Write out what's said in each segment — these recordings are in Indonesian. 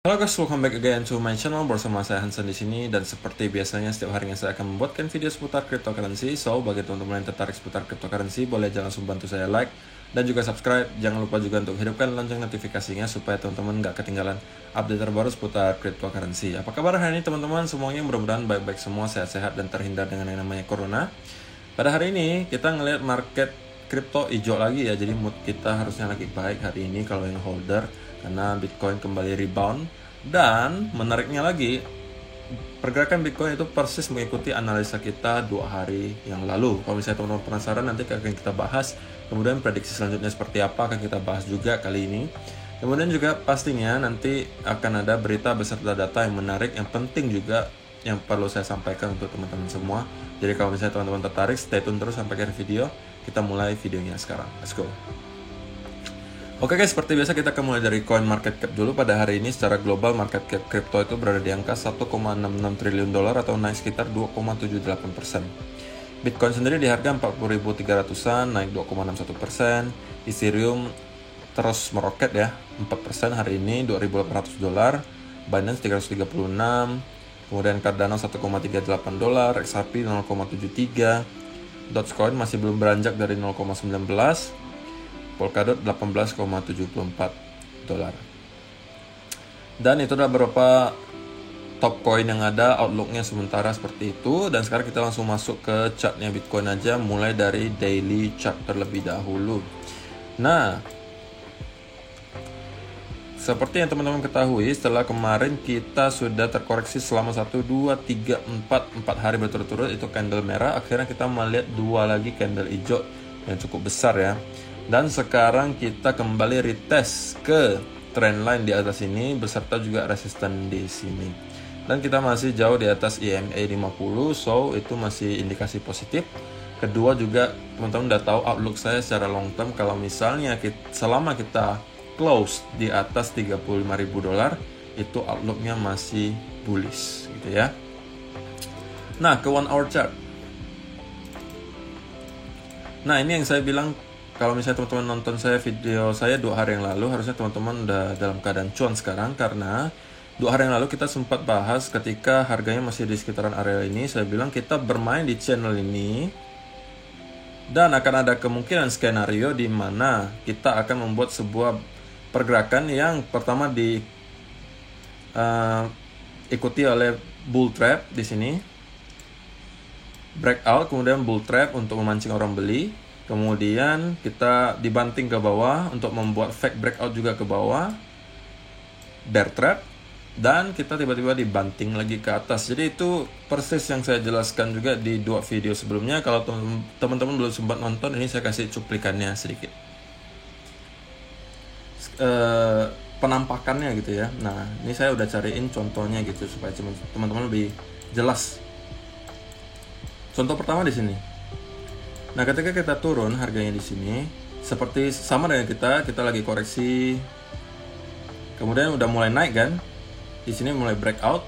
Halo guys, welcome back again to my channel bersama saya Hansen di sini, dan seperti biasanya setiap harinya saya akan membuatkan video seputar cryptocurrency. So, bagi teman-teman yang tertarik seputar cryptocurrency, boleh jangan langsung bantu saya like dan juga subscribe. Jangan lupa juga untuk hidupkan lonceng notifikasinya supaya teman-teman nggak ketinggalan update terbaru seputar cryptocurrency. Apa kabar hari ini teman-teman? Semuanya mudah-mudahan baik-baik semua, sehat-sehat dan terhindar dengan yang namanya corona. Pada hari ini kita ngelihat market kripto hijau lagi ya, jadi mood kita harusnya lagi baik hari ini kalau yang holder, karena Bitcoin kembali rebound. Dan menariknya lagi, pergerakan Bitcoin itu persis mengikuti analisa kita 2 hari yang lalu. Kalau misalnya teman-teman penasaran, nanti akan kita bahas. Kemudian prediksi selanjutnya seperti apa akan kita bahas juga kali ini. Kemudian juga pastinya nanti akan ada berita beserta data yang menarik, yang penting juga yang perlu saya sampaikan untuk teman-teman semua. Jadi kalau misalnya teman-teman tertarik, stay tune terus sampai akhir video. Kita mulai videonya sekarang. Let's go. Oke guys, seperti biasa kita akan mulai dari coin market cap dulu. Pada hari ini secara global market cap kripto itu berada di angka 1,66 triliun dolar atau naik sekitar 2,78%. Bitcoin sendiri di harga 40.300-an, naik 2,61%. Ethereum terus meroket ya, 4% hari ini, 2.800 dolar. Binance 336, kemudian Cardano 1,38 dolar, XRP 0,73, Dogecoin masih belum beranjak dari 0,19, Polkadot 18,74 dolar. Dan itu adalah beberapa top coin yang ada, outlooknya sementara seperti itu. Dan sekarang kita langsung masuk ke chartnya Bitcoin aja, mulai dari daily chart terlebih dahulu. Nah, seperti yang teman-teman ketahui, setelah kemarin kita sudah terkoreksi selama 1, 2, 3, 4 hari berturut-turut itu candle merah. Akhirnya kita melihat 2 lagi candle hijau yang cukup besar ya. Dan sekarang kita kembali retest ke trendline di atas ini beserta juga resisten di sini. Dan kita masih jauh di atas EMA 50, so itu masih indikasi positif. Kedua juga teman-teman udah tahu outlook saya secara long term, kalau misalnya selama kita close di atas 35.000 dolar, itu outlooknya masih bullish gitu ya. Nah, ke 1 hour chart. Nah, ini yang saya bilang, kalau misalnya teman-teman nonton video saya 2 hari yang lalu, harusnya teman-teman udah dalam keadaan cuan sekarang, karena 2 hari yang lalu kita sempat bahas ketika harganya masih di sekitaran area ini. Saya bilang kita bermain di channel ini dan akan ada kemungkinan skenario di mana kita akan membuat sebuah pergerakan yang pertama ikuti oleh bull trap di sini, breakout, kemudian bull trap untuk memancing orang beli. Kemudian kita dibanting ke bawah untuk membuat fake breakout juga ke bawah, bear trap, dan kita tiba-tiba dibanting lagi ke atas. Jadi itu persis yang saya jelaskan juga di 2 video sebelumnya. Kalau teman-teman belum sempat nonton, ini saya kasih cuplikannya sedikit, penampakannya gitu ya. Nah, ini saya udah cariin contohnya gitu supaya teman-teman lebih jelas. Contoh pertama di sini. Nah, ketika kita turun harganya di sini, seperti sama dengan kita lagi koreksi, kemudian udah mulai naik kan, di sini mulai breakout.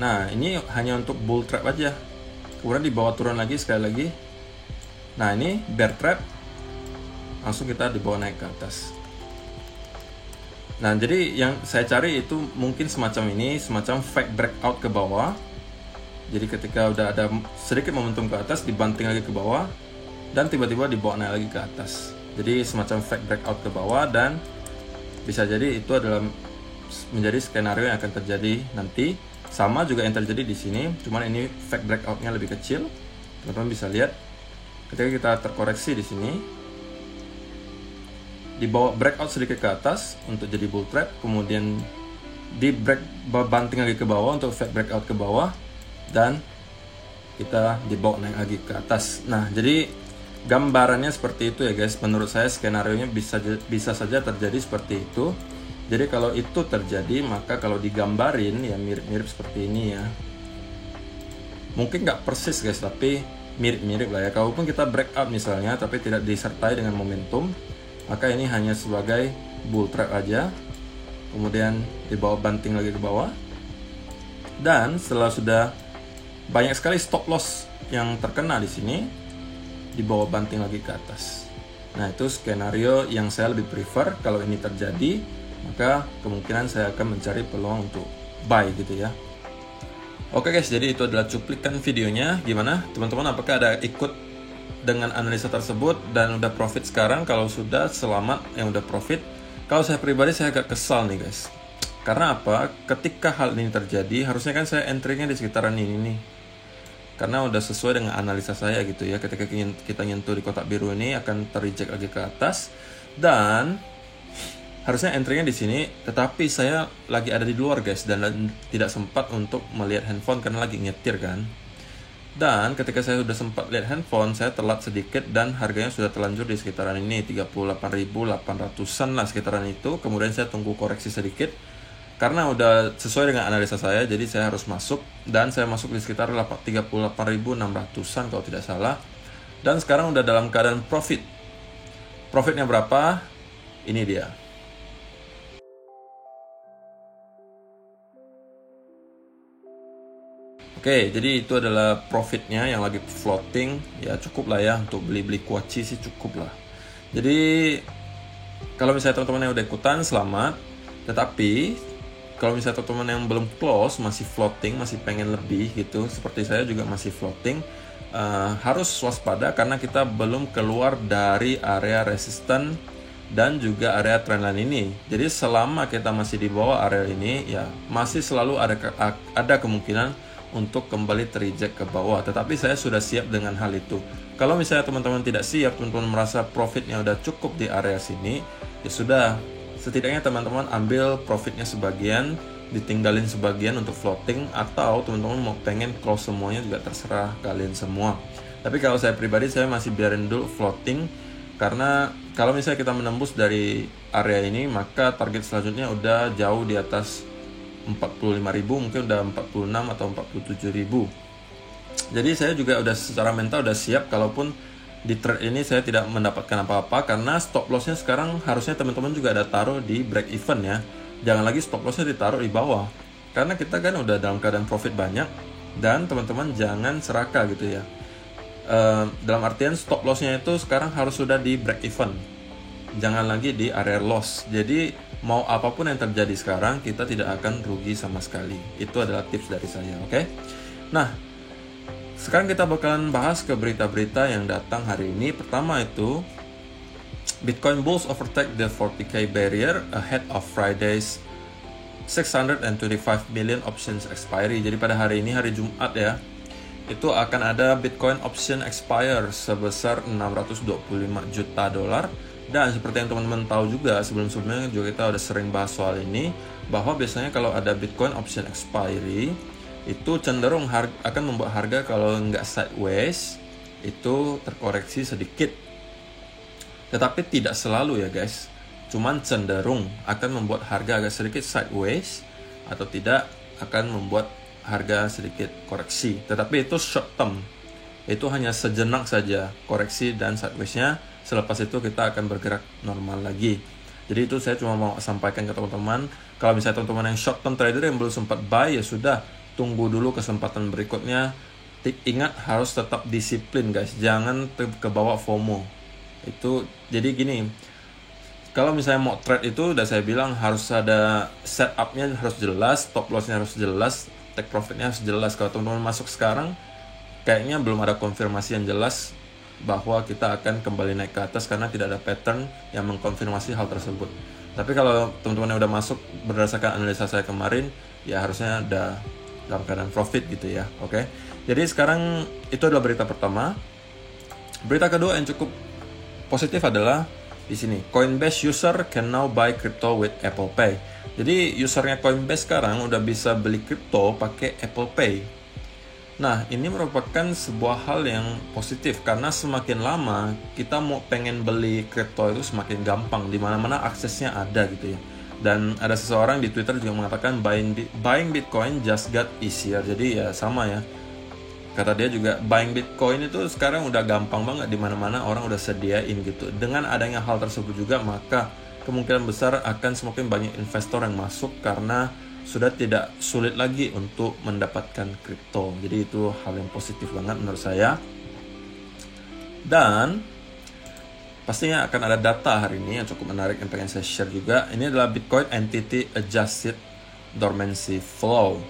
Nah, ini hanya untuk bull trap aja, kemudian dibawa turun lagi sekali lagi. Nah, ini bear trap, langsung kita dibawa naik ke atas. Nah, jadi yang saya cari itu mungkin semacam ini, semacam fake breakout ke bawah. Jadi ketika udah ada sedikit momentum ke atas, dibanting lagi ke bawah, dan tiba-tiba dibawa naik lagi ke atas. Jadi semacam fake breakout ke bawah, dan bisa jadi itu adalah menjadi skenario yang akan terjadi nanti. Sama juga yang terjadi di sini, cuman ini fake breakoutnya lebih kecil. Teman-teman bisa lihat ketika kita terkoreksi di sini, dibawa breakout sedikit ke atas untuk jadi bull trap, kemudian banting lagi ke bawah untuk fake breakout ke bawah, dan kita dibawa naik lagi ke atas. Nah, jadi gambarannya seperti itu ya guys. Menurut saya skenarionya bisa saja terjadi seperti itu. Jadi kalau itu terjadi, maka kalau digambarin ya mirip-mirip seperti ini ya. Mungkin nggak persis guys, tapi mirip-mirip lah ya. Kalaupun kita breakout misalnya tapi tidak disertai dengan momentum, maka ini hanya sebagai bull trap aja, kemudian dibawa banting lagi ke bawah. Dan setelah sudah banyak sekali stop loss yang terkena di sini, dibawa banting lagi ke atas. Nah, itu skenario yang saya lebih prefer kalau ini terjadi. maka kemungkinan saya akan mencari peluang untuk buy gitu ya. Oke guys, jadi itu adalah cuplikan videonya. Gimana teman-teman, apakah ada ikut dengan analisa tersebut dan udah profit sekarang? Kalau sudah, selamat yang udah profit. Kalau saya pribadi, saya agak kesal nih guys. Karena apa? Ketika hal ini terjadi, harusnya kan saya entry-nya di sekitaran ini nih. Karena udah sesuai dengan analisa saya gitu ya. Ketika kita nyentuh di kotak biru ini akan terreject lagi ke atas, dan harusnya entry-nya di sini. Tetapi saya lagi ada di luar guys, dan tidak sempat untuk melihat handphone karena lagi nyetir kan. Dan ketika saya sudah sempat lihat handphone, saya telat sedikit dan harganya sudah terlanjur di sekitaran ini 38.800-an lah sekitaran itu. Kemudian saya tunggu koreksi sedikit karena udah sesuai dengan analisa saya, jadi saya harus masuk, dan saya masuk di sekitar 38.600-an kalau tidak salah. Dan sekarang udah dalam keadaan profit. Profitnya berapa? Ini dia. Oke, jadi itu adalah profitnya yang lagi floating. Ya cukup lah ya, untuk beli-beli kuaci sih cukup lah. Jadi kalau misalnya teman-teman yang udah ikutan, selamat. Tetapi kalau misalnya teman-teman yang belum close, masih floating, masih pengen lebih gitu, seperti saya juga masih floating, harus waspada karena kita belum keluar dari area resisten dan juga area trendline ini. Jadi selama kita masih di bawah area ini, ya masih selalu ada kemungkinan untuk kembali terreject ke bawah. Tetapi saya sudah siap dengan hal itu. Kalau misalnya teman-teman tidak siap, teman-teman merasa profitnya udah cukup di area sini, ya sudah, setidaknya teman-teman ambil profitnya sebagian, ditinggalin sebagian untuk floating, atau teman-teman mau pengen close semuanya juga terserah kalian semua. Tapi kalau saya pribadi, saya masih biarin dulu floating, karena kalau misalnya kita menembus dari area ini, maka target selanjutnya udah jauh di atas 45.000, mungkin udah 46 atau 47.000. Jadi saya juga udah secara mental udah siap kalaupun di trade ini saya tidak mendapatkan apa-apa, karena stop lossnya sekarang harusnya teman-teman juga ada taruh di break even ya. Jangan lagi stop lossnya ditaruh di bawah, karena kita kan udah dalam keadaan profit banyak. Dan teman-teman jangan serakah gitu ya. Dalam artian stop lossnya itu sekarang harus sudah di break even, jangan lagi di area loss. Jadi mau apapun yang terjadi sekarang, kita tidak akan rugi sama sekali. Itu adalah tips dari saya, oke? Nah, sekarang kita bakalan bahas ke berita-berita yang datang hari ini. Pertama itu, Bitcoin bulls overtake the 40k barrier ahead of Friday's 625 million options expiry. Jadi pada hari ini, hari Jumat ya, itu akan ada Bitcoin option expire sebesar 625 juta dolar. Dan seperti yang teman-teman tahu juga, sebelum-sebelumnya juga kita udah sering bahas soal ini, bahwa biasanya kalau ada Bitcoin option expiry, itu cenderung akan membuat harga kalau nggak sideways, itu terkoreksi sedikit. Tetapi tidak selalu ya guys, cuman cenderung akan membuat harga agak sedikit sideways, atau tidak akan membuat harga sedikit koreksi. Tetapi itu short term, itu hanya sejenak saja koreksi dan sideways-nya. Selepas itu kita akan bergerak normal lagi. Jadi itu saya cuma mau sampaikan ke teman-teman. Kalau misalnya teman-teman yang short term trader yang belum sempat buy, ya sudah, tunggu dulu kesempatan berikutnya. Ingat harus tetap disiplin guys, jangan kebawa FOMO. Itu jadi gini, kalau misalnya mau trade itu udah saya bilang harus ada setupnya, harus jelas, stop lossnya harus jelas, take profitnya harus jelas. Kalau teman-teman masuk sekarang, kayaknya belum ada konfirmasi yang jelas bahwa kita akan kembali naik ke atas, karena tidak ada pattern yang mengkonfirmasi hal tersebut. Tapi kalau teman-teman yang udah masuk berdasarkan analisa saya kemarin, ya harusnya udah dalam keadaan profit gitu ya. Oke. Jadi sekarang itu adalah berita pertama. Berita kedua yang cukup positif adalah di sini, Coinbase user can now buy crypto with Apple Pay. Jadi usernya Coinbase sekarang udah bisa beli kripto pakai Apple Pay. Nah, ini merupakan sebuah hal yang positif, karena semakin lama kita mau pengen beli kripto itu semakin gampang, di mana-mana aksesnya ada gitu ya. Dan ada seseorang di Twitter juga mengatakan buying Bitcoin just got easier. Jadi ya sama ya. Kata dia juga, buying Bitcoin itu sekarang udah gampang banget, di mana-mana orang udah sediain gitu. Dengan adanya hal tersebut juga, maka kemungkinan besar akan semakin banyak investor yang masuk, karena sudah tidak sulit lagi untuk mendapatkan kripto. Jadi itu hal yang positif banget menurut saya. Dan pastinya akan ada data hari ini yang cukup menarik yang pengen saya share juga. Ini adalah Bitcoin Entity Adjusted Dormancy Flow.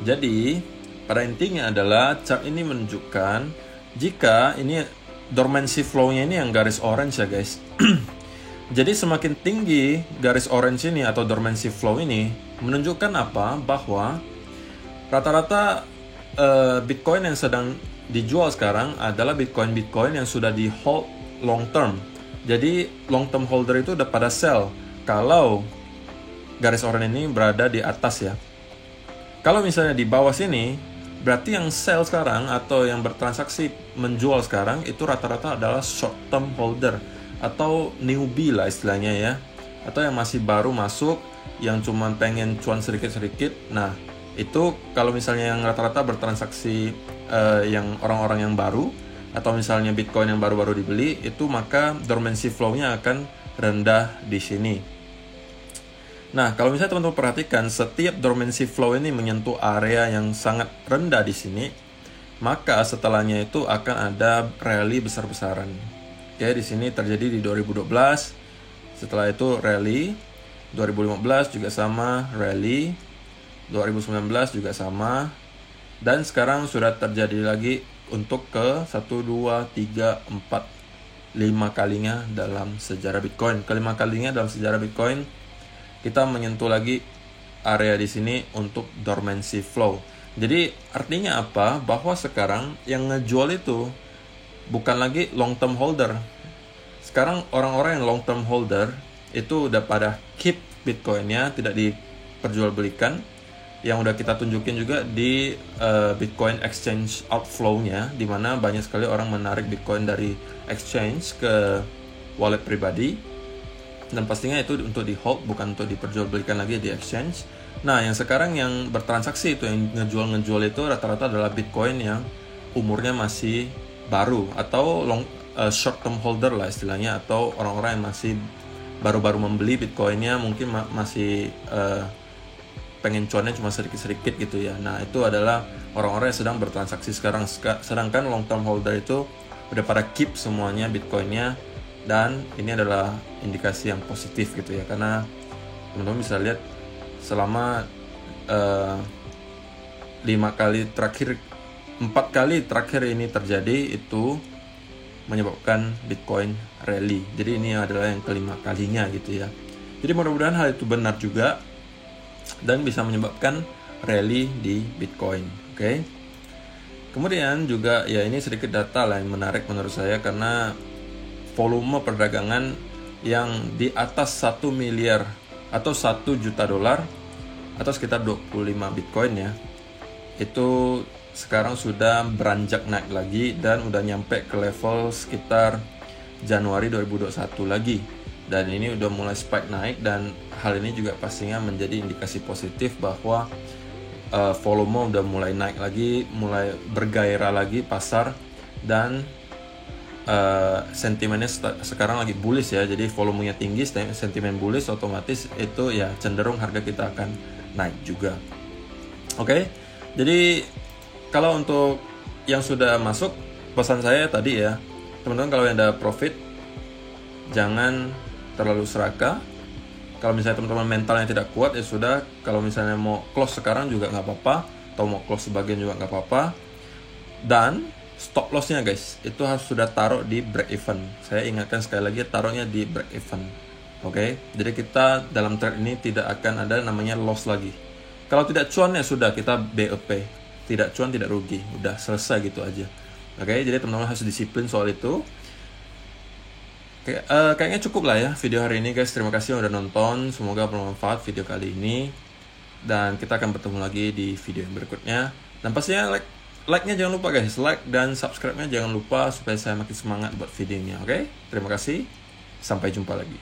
Jadi pada intinya adalah chart ini menunjukkan jika ini dormancy flow-nya ini yang garis orange ya guys. Jadi semakin tinggi garis orange ini atau dormancy flow ini menunjukkan apa? Bahwa rata-rata Bitcoin yang sedang dijual sekarang adalah Bitcoin yang sudah di hold long term. Jadi long term holder itu udah pada sell kalau garis orange ini berada di atas ya. Kalau misalnya di bawah sini, berarti yang sell sekarang atau yang bertransaksi menjual sekarang itu rata-rata adalah short term holder atau newbie lah istilahnya ya, atau yang masih baru masuk yang cuma pengen cuan sedikit-sedikit. Nah itu kalau misalnya yang rata-rata bertransaksi yang orang-orang yang baru atau misalnya Bitcoin yang baru-baru dibeli, itu maka dormancy flow-nya akan rendah di sini. Nah kalau misalnya teman-teman perhatikan, setiap dormancy flow ini menyentuh area yang sangat rendah di sini, maka setelahnya itu akan ada rally besar-besaran. Oke, di sini terjadi di 2012, setelah itu rally, 2015 juga sama, rally, 2019 juga sama, dan sekarang sudah terjadi lagi untuk ke 1, 2, 3, 4, 5 kalinya dalam sejarah Bitcoin. Kelima kalinya dalam sejarah Bitcoin, kita menyentuh lagi area di sini untuk dormancy flow. Jadi artinya apa? Bahwa sekarang yang ngejual itu bukan lagi long term holder. Sekarang orang-orang yang long term holder itu udah pada keep Bitcoinnya, tidak diperjualbelikan. Yang udah kita tunjukin juga di Bitcoin exchange outflow-nya, di mana banyak sekali orang menarik Bitcoin dari exchange ke wallet pribadi. Dan pastinya itu untuk di hold, bukan untuk diperjualbelikan lagi di exchange. Nah, yang sekarang yang bertransaksi itu, yang ngejual itu rata-rata adalah Bitcoin yang umurnya masih baru atau short term holder lah istilahnya, atau orang-orang yang masih baru-baru membeli Bitcoinnya, mungkin masih pengen cuannya cuma sedikit-sedikit gitu ya. Nah itu adalah orang-orang yang sedang bertransaksi sekarang. Sedangkan long term holder itu udah pada keep semuanya Bitcoinnya, dan ini adalah indikasi yang positif gitu ya, karena teman-teman bisa lihat selama 4 kali terakhir ini terjadi itu menyebabkan Bitcoin rally. Jadi ini adalah yang kelima kalinya gitu ya. Jadi mudah-mudahan hal itu benar juga dan bisa menyebabkan rally di Bitcoin. Oke. Kemudian juga ya ini sedikit data lah yang menarik menurut saya, karena volume perdagangan yang di atas 1 miliar atau 1 juta dolar atau sekitar 25 Bitcoin ya, itu sekarang sudah beranjak naik lagi dan udah nyampe ke level sekitar Januari 2021 lagi. Dan ini udah mulai spike naik, dan hal ini juga pastinya menjadi indikasi positif bahwa volume udah mulai naik lagi, mulai bergairah lagi pasar, dan sentimennya sekarang lagi bullish ya. Jadi volumenya tinggi, sentimen bullish, otomatis itu ya cenderung harga kita akan naik juga. Oke. Jadi kalau untuk yang sudah masuk, pesan saya tadi ya, teman-teman kalau yang ada profit jangan terlalu serakah. Kalau misalnya teman-teman mentalnya tidak kuat ya sudah, kalau misalnya mau close sekarang juga nggak apa-apa, atau mau close sebagian juga nggak apa-apa. Dan stop lossnya guys, itu harus sudah taruh di break even. Saya ingatkan sekali lagi, taruhnya di break even. Oke, jadi kita dalam trade ini tidak akan ada namanya loss lagi. Kalau tidak cuan ya sudah, kita BEP. Tidak cuan tidak rugi, udah selesai gitu aja. Oke, jadi teman-teman harus disiplin soal itu. Kayaknya cukup lah ya video hari ini guys. Terima kasih udah nonton, semoga bermanfaat video kali ini, dan kita akan bertemu lagi di video yang berikutnya. Dan pastinya like-nya jangan lupa guys, like dan subscribe-nya jangan lupa supaya saya makin semangat buat videonya. Oke, terima kasih, sampai jumpa lagi.